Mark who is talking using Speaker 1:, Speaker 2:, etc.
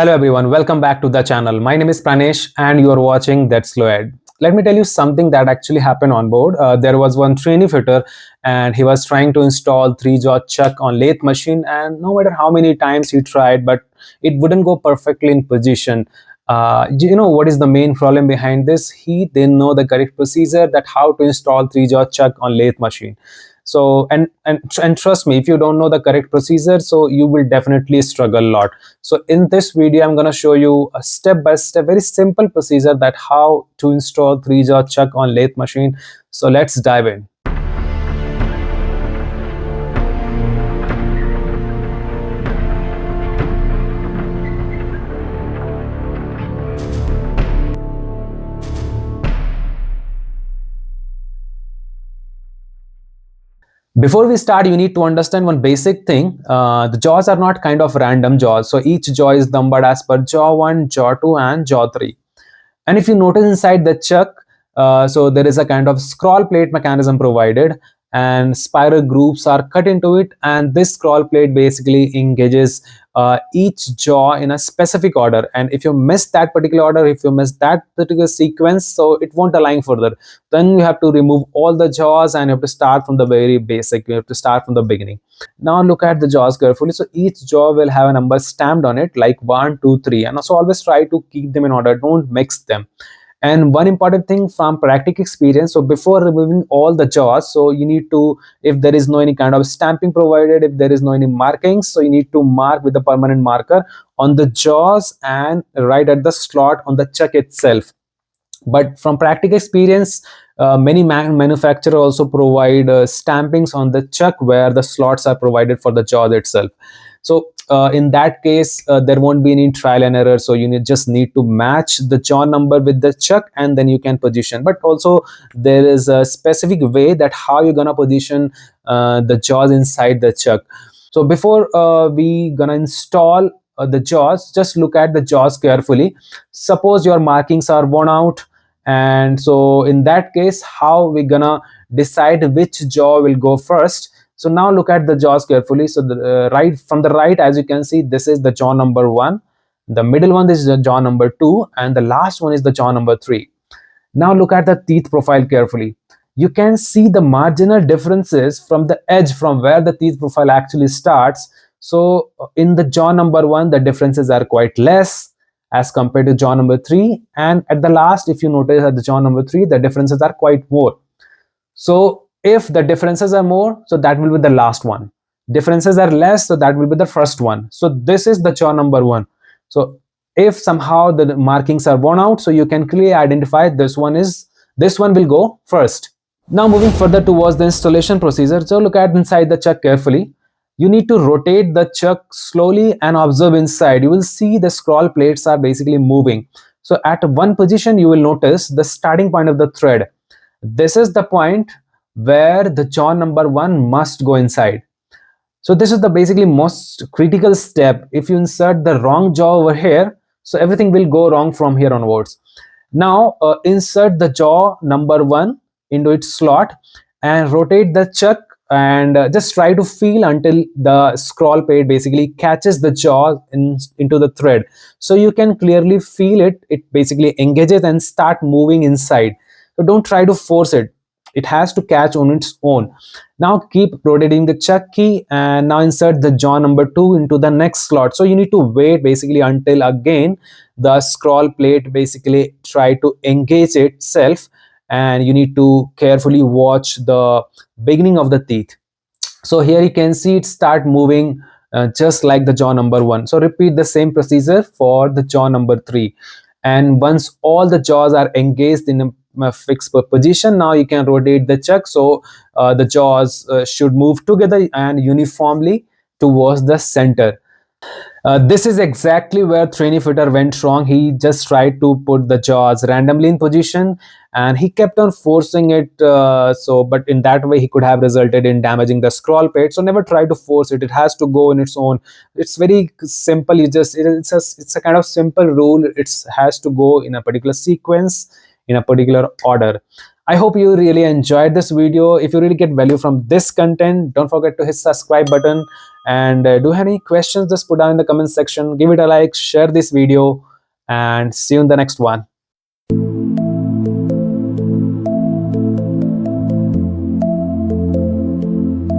Speaker 1: Hello everyone, welcome back to the channel. My name is Pranesh and you are watching That's Fluid. Let me tell you something that actually happened on board. There was one trainee fitter and he was trying to install 3-jaw chuck on lathe machine, and no matter how many times he tried, but it wouldn't go perfectly in position. You know what is the main problem behind this? He didn't know the correct procedure that how to install 3-jaw chuck on lathe machine. So and trust me, if you don't know the correct procedure, so you will definitely struggle a lot. So in this video I'm going to show you a step by step very simple procedure that how to install 3-jaw chuck on lathe machine. So let's dive in. Before we start, you need to understand one basic thing. The jaws are not kind of random jaws. So each jaw is numbered as per jaw 1, jaw 2 and jaw 3. And if you notice inside the chuck, so there is a kind of scroll plate mechanism provided, and spiral grooves are cut into it, and this scroll plate basically engages each jaw in a specific order. And if you miss that particular order, if you miss that particular sequence, so it won't align further. Then you have to remove all the jaws and you have to start from the very basic. You have to start from the beginning. Now look at the jaws carefully. So each jaw will have a number stamped on it like 1, 2, 3, and also always try to keep them in order. Don't mix them. And one important thing from practical experience, so before removing all the jaws, so you need to, if there is no any kind of stamping provided, if there is no any markings, so you need to mark with a permanent marker on the jaws and right at the slot on the chuck itself. But from practical experience, many manufacturers also provide stampings on the chuck where the slots are provided for the jaws itself. So in that case, there won't be any trial and error. So you just need to match the jaw number with the chuck and then you can position. But also there is a specific way that how you're gonna position the jaws inside the chuck. So before we gonna install the jaws, just look at the jaws carefully. Suppose your markings are worn out, and so in that case, how we gonna decide which jaw will go first? So now look at the jaws carefully. So the right from the right, as you can see, this is the jaw number 1, the middle one is the jaw number 2, and the last one is the jaw number 3. Now look at the teeth profile carefully. You can see the marginal differences from the edge from where the teeth profile actually starts. So in the jaw number 1, the differences are quite less as compared to jaw number 3, and at the last, if you notice at the jaw number 3, the differences are quite more. So if the differences are more, so that will be the last one. Differences are less, so that will be the first one. So this is the jaw number 1. So if somehow the markings are worn out, so you can clearly identify this one will go first. Now moving further towards the installation procedure, so look at inside the chuck carefully. You need to rotate the chuck slowly and observe inside. You will see the scroll plates are basically moving. So at one position, you will notice the starting point of the thread. This is the point where the jaw number 1 must go inside. So this is the basically most critical step. If you insert the wrong jaw over here, so everything will go wrong from here onwards. Now insert the jaw number 1 into its slot and rotate the chuck, and just try to feel until the scroll plate basically catches the jaw into the thread. So you can clearly feel it basically engages and start moving inside. So don't try to force it. It has to catch on its own. Now keep rotating the chuck key, and now insert the jaw number 2 into the next slot. So you need to wait basically until again the scroll plate basically try to engage itself, and you need to carefully watch the beginning of the teeth. So here you can see it start moving just like the jaw number 1. So repeat the same procedure for the jaw number 3. And once all the jaws are engaged in a fixed position, now you can rotate the chuck. So the jaws should move together and uniformly towards the center. This is exactly where trainee fitter went wrong. He just tried to put the jaws randomly in position and he kept on forcing it. But in that way he could have resulted in damaging the scroll plate. So never try to force it. It has to go in its own. It's very simple. It's a kind of simple rule. It has to go in a particular sequence, in a particular order. I hope you really enjoyed this video. If you really get value from this content, don't forget to hit subscribe button. And do you have any questions, just put down in the comment section. Give it a like, share this video, and see you in the next one.